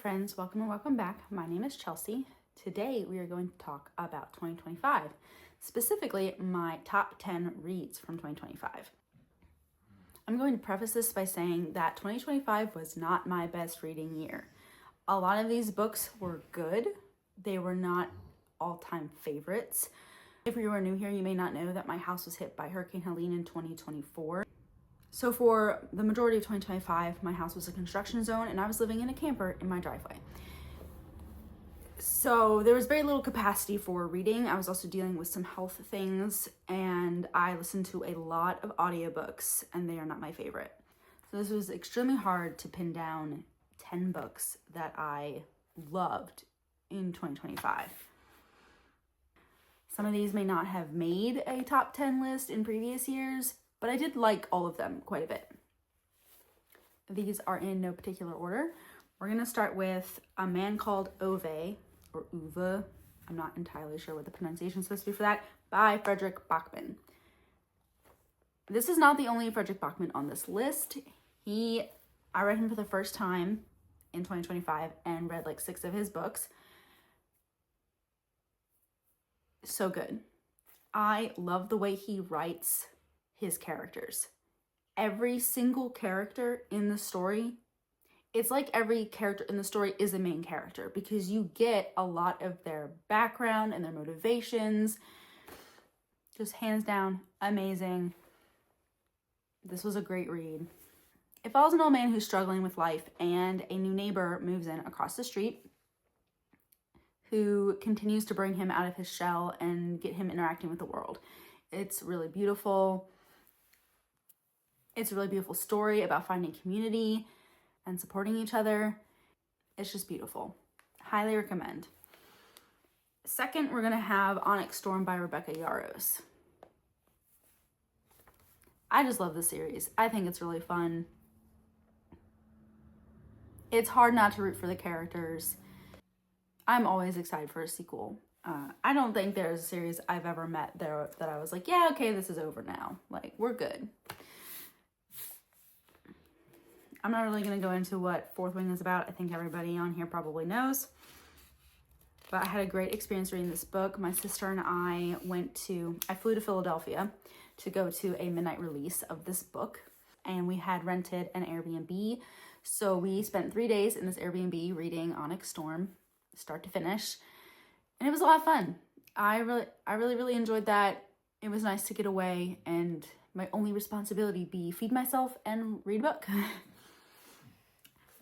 friends, welcome and welcome back. My name is Chelsea. Today we are going to talk about 2025, specifically my top 10 reads from 2025. I'm going to preface this by saying that 2025 was not my best reading year. A lot of these books were good. They were not all-time favorites. If you are new here, you may not know that my house was hit by Hurricane Helene in 2024. So for the majority of 2025, my house was a construction zone and I was living in a camper in my driveway. So there was very little capacity for reading. I was also dealing with some health things and I listened to a lot of audiobooks and they are not my favorite. So this was extremely hard to pin down 10 books that I loved in 2025. Some of these may not have made a top 10 list in previous years, but I did like all of them quite a bit. These are in no particular order. We're gonna start with A Man Called Ove, or Uwe, I'm not entirely sure what the pronunciation is supposed to be for that, by Frederick Bachman. This is not the only Frederick Bachman on this list. I read him for the first time in 2025 and read like 6 of his books. So good. I love the way he writes his characters. Every single character in the story, it's like every character in the story is a main character because you get a lot of their background and their motivations. Just hands down, amazing. This was a great read. It follows an old man who's struggling with life and a new neighbor moves in across the street who continues to bring him out of his shell and get him interacting with the world. It's really beautiful. It's a really beautiful story about finding community and supporting each other. It's just beautiful. Highly recommend. Second, we're going to have Onyx Storm by Rebecca Yarros. I just love the series. I think it's really fun. It's hard not to root for the characters. I'm always excited for a sequel. I don't think there's a series I've ever met there that I was like, yeah, okay, this is over now. Like, we're good. I'm not really going to go into what Fourth Wing is about. I think everybody on here probably knows. But I had a great experience reading this book. My sister and I flew to Philadelphia to go to a midnight release of this book. And we had rented an Airbnb. So we spent 3 days in this Airbnb reading Onyx Storm, start to finish. And it was a lot of fun. I really enjoyed that. It was nice to get away and my only responsibility be feed myself and read a book.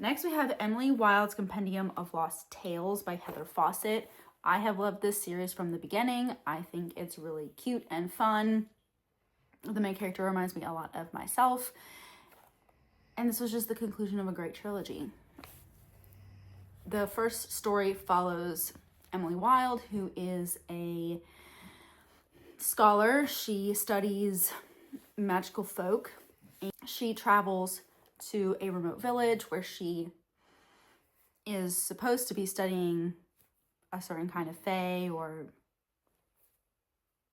Next, we have Emily Wilde's Compendium of Lost Tales by Heather Fawcett. I have loved this series from the beginning. I think it's really cute and fun. The main character reminds me a lot of myself. And this was just the conclusion of a great trilogy. The first story follows Emily Wilde, who is a scholar. She studies magical folk. And she travels to a remote village where she is supposed to be studying a certain kind of fae or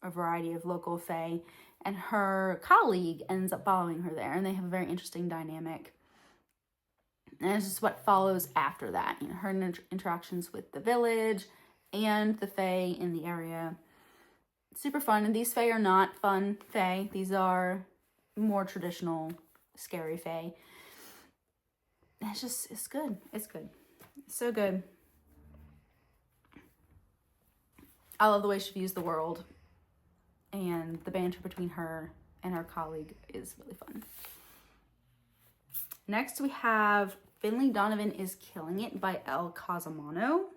a variety of local fae, and her colleague ends up following her there and they have a very interesting dynamic. And it's just what follows after that, you know, her interactions with the village and the fae in the area. Super fun. And these fae are not fun fae. These are more traditional scary fae. It's good. It's good. So good. I love the way she views the world, and the banter between her and her colleague is really fun. Next, we have Finley Donovan is Killing It by Elle Cosimano.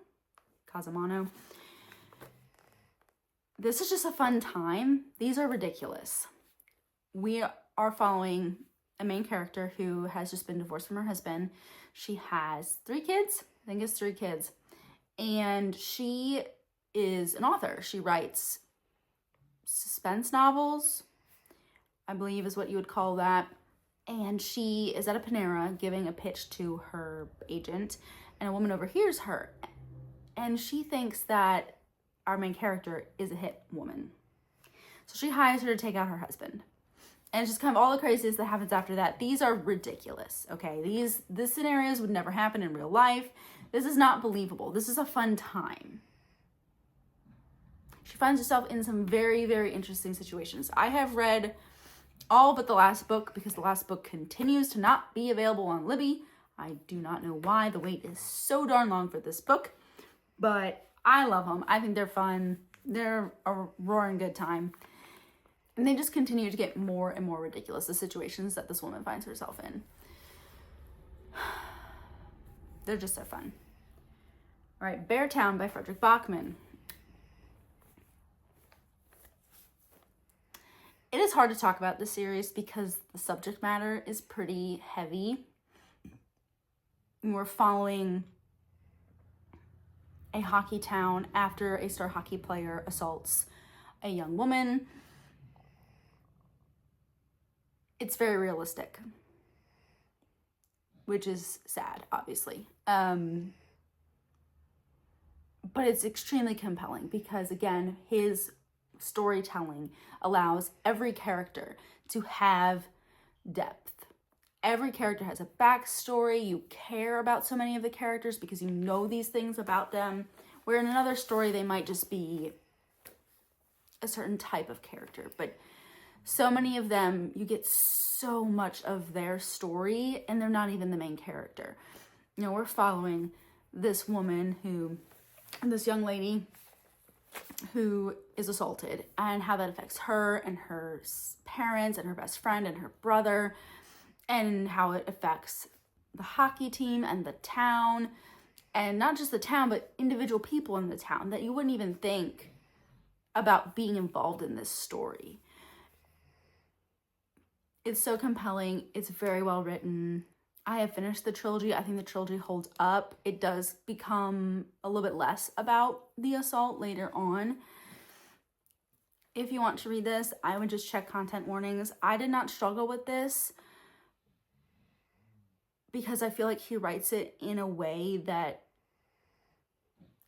This is just a fun time. These are ridiculous. We are following a main character who has just been divorced from her husband. She has 3 kids. I think it's 3 kids. And she is an author. She writes suspense novels, I believe is what you would call that. And she is at a Panera giving a pitch to her agent, and a woman overhears her. And she thinks that our main character is a hit woman. So she hires her to take out her husband. And it's just kind of all the craziness that happens after that. These are ridiculous, okay? These scenarios would never happen in real life. This is not believable. This is a fun time. She finds herself in some very, very interesting situations. I have read all but the last book because the last book continues to not be available on Libby. I do not know why. The wait is so darn long for this book, but I love them. I think they're fun. They're a roaring good time. And they just continue to get more and more ridiculous, the situations that this woman finds herself in. They're just so fun. All right, Bear Town by Frederick Bachman. It is hard to talk about this series because the subject matter is pretty heavy. We're following a hockey town after a star hockey player assaults a young woman. It's very realistic, which is sad, obviously. But it's extremely compelling because, again, his storytelling allows every character to have depth. Every character has a backstory. You care about so many of the characters because you know these things about them. Where in another story, they might just be a certain type of character. But so many of them, you get so much of their story and they're not even the main character. You know, we're following this woman this young lady who is assaulted and how that affects her and her parents and her best friend and her brother, and how it affects the hockey team and the town, and not just the town, but individual people in the town that you wouldn't even think about being involved in this story. It's so compelling. It's very well written. I have finished the trilogy. I think the trilogy holds up. It does become a little bit less about the assault later on. If you want to read this, I would just check content warnings. I did not struggle with this because I feel like he writes it in a way that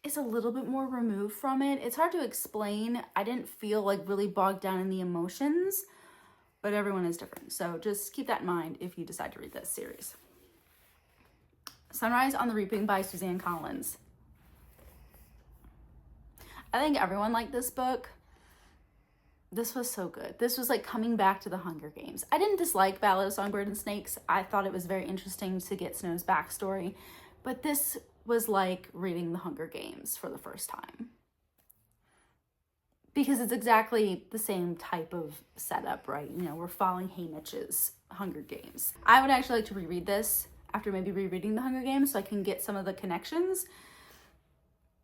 is a little bit more removed from it. It's hard to explain. I didn't feel like really bogged down in the emotions, but everyone is different. So just keep that in mind if you decide to read this series. Sunrise on the Reaping by Suzanne Collins. I think everyone liked this book. This was so good. This was like coming back to the Hunger Games. I didn't dislike Ballad of Songbird and Snakes. I thought it was very interesting to get Snow's backstory, but this was like reading the Hunger Games for the first time. Because it's exactly the same type of setup, right? You know, we're following Haymitch's Hunger Games. I would actually like to reread this after maybe rereading the Hunger Games so I can get some of the connections.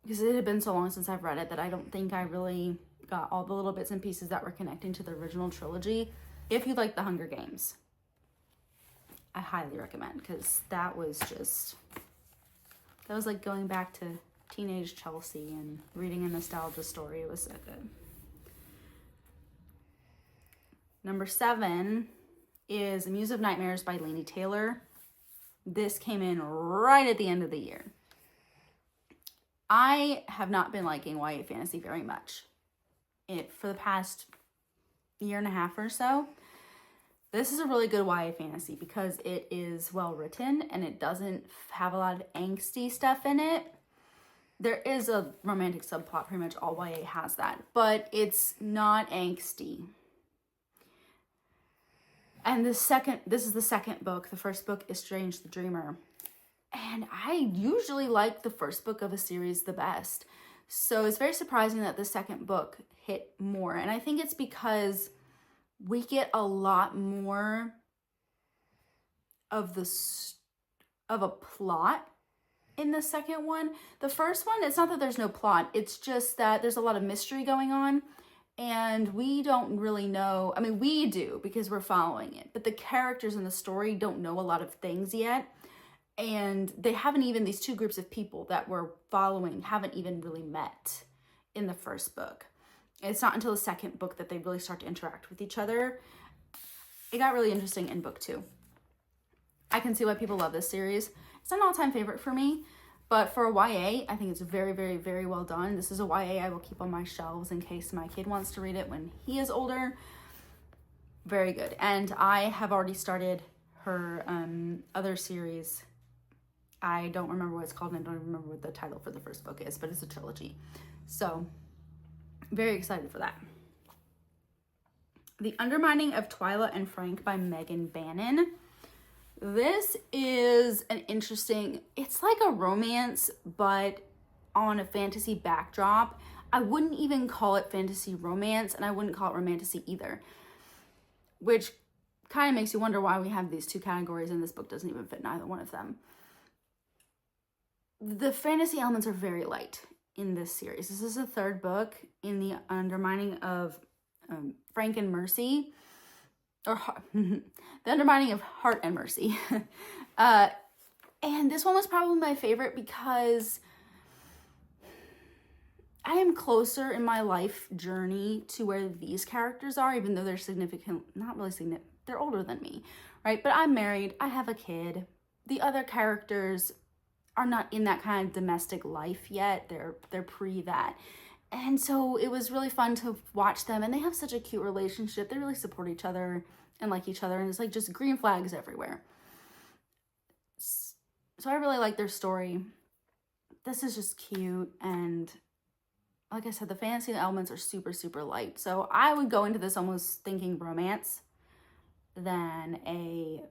Because it had been so long since I've read it that I don't think I really got all the little bits and pieces that were connecting to the original trilogy. If you like the Hunger Games, I highly recommend, because that was like going back to teenage Chelsea and reading a nostalgia story. It was so good. Number 7 is A Muse of Nightmares by Laini Taylor. This came in right at the end of the year. I have not been liking YA fantasy very much for the past year and a half or so. This is a really good YA fantasy because it is well written and it doesn't have a lot of angsty stuff in it. There is a romantic subplot, pretty much all YA has that, but it's not angsty. And this is the second book. The first book is Strange the Dreamer. And I usually like the first book of a series the best. So it's very surprising that the second book hit more. And I think it's because we get a lot more of a plot in the second one. The first one, it's not that there's no plot. It's just that there's a lot of mystery going on. And we don't really know. I mean, we do because we're following it. But the characters in the story don't know a lot of things yet. And they haven't even, these two groups of people that we're following haven't even really met in the first book. It's not until the second book that they really start to interact with each other. It got really interesting in book 2. I can see why people love this series. It's not an all-time favorite for me, but for a YA, I think it's very, very, very well done. This is a YA I will keep on my shelves in case my kid wants to read it when he is older. Very good. And I have already started her other series, I don't remember what it's called, and I don't even remember what the title for the first book is, but it's a trilogy. So, very excited for that. The Undermining of Twyla and Frank by Megan Bannon. This is an interesting, it's like a romance, but on a fantasy backdrop. I wouldn't even call it fantasy romance, and I wouldn't call it romantasy either, which kind of makes you wonder why we have these two categories, and this book doesn't even fit neither one of them. The fantasy elements are very light in this series. This is the third book in the Undermining of Frank and Mercy, or the Undermining of Heart and Mercy. And this one was probably my favorite because I am closer in my life journey to where these characters are, even though they're significant, not really significant, they're older than me, right? But I'm married, I have a kid. The other characters are not in that kind of domestic life yet. They're pre that. And so it was really fun to watch them, and they have such a cute relationship. They really support each other and like each other, and it's like just green flags everywhere. So I really like their story. This is just cute, and like I said, the fantasy elements are super, super light. So I would go into this almost thinking romance than a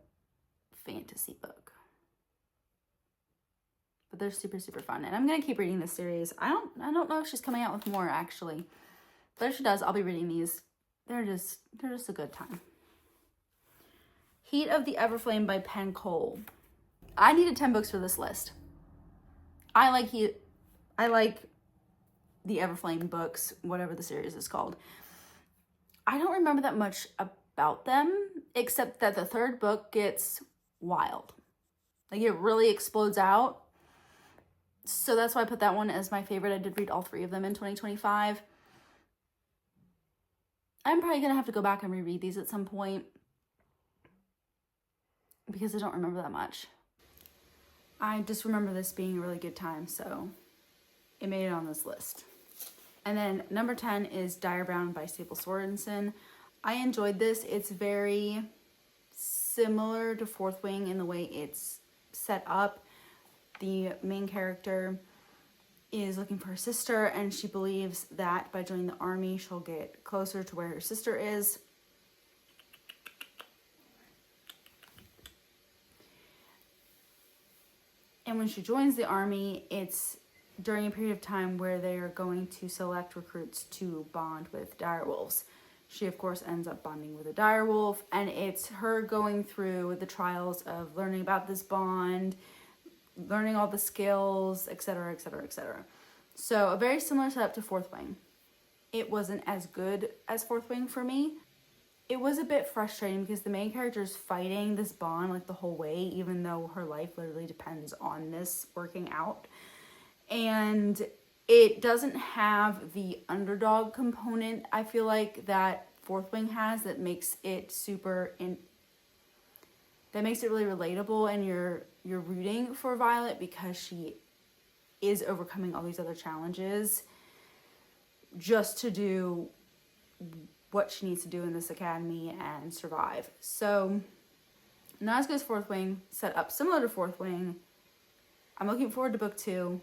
fantasy book. But they're super, super fun. And I'm going to keep reading this series. I don't know if she's coming out with more, actually. But if she does, I'll be reading these. They're just a good time. Heat of the Everflame by Penn Cole. I needed 10 books for this list. I like the Everflame books, whatever the series is called. I don't remember that much about them, except that the third book gets wild. Like, it really explodes out. So that's why I put that one as my favorite. I did read all 3 of them in 2025. I'm probably going to have to go back and reread these at some point because I don't remember that much. I just remember this being a really good time, so it made it on this list. And then number 10 is Dire Brown by Sable Sorensen. I enjoyed this. It's very similar to Fourth Wing in the way it's set up. The main character is looking for her sister, and she believes that by joining the army, she'll get closer to where her sister is. And when she joins the army, it's during a period of time where they are going to select recruits to bond with direwolves. She, of course, ends up bonding with a direwolf, and it's her going through the trials of learning about this bond, learning all the skills, etc., etc., etc. So a very similar setup to Fourth Wing. It wasn't as good as Fourth Wing for me. It was a bit frustrating because the main character is fighting this bond like the whole way, even though her life literally depends on this working out. And it doesn't have the underdog component, I feel like, that Fourth Wing has, that makes it that makes it really relatable, and you're rooting for Violet because she is overcoming all these other challenges just to do what she needs to do in this academy and survive. So, not as good as Fourth Wing, set up similar to Fourth Wing. I'm looking forward to book 2,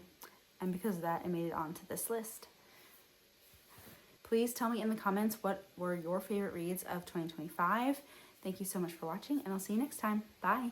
and because of that, it made it onto this list. Please tell me in the comments what were your favorite reads of 2025. Thank you so much for watching, and I'll see you next time. Bye.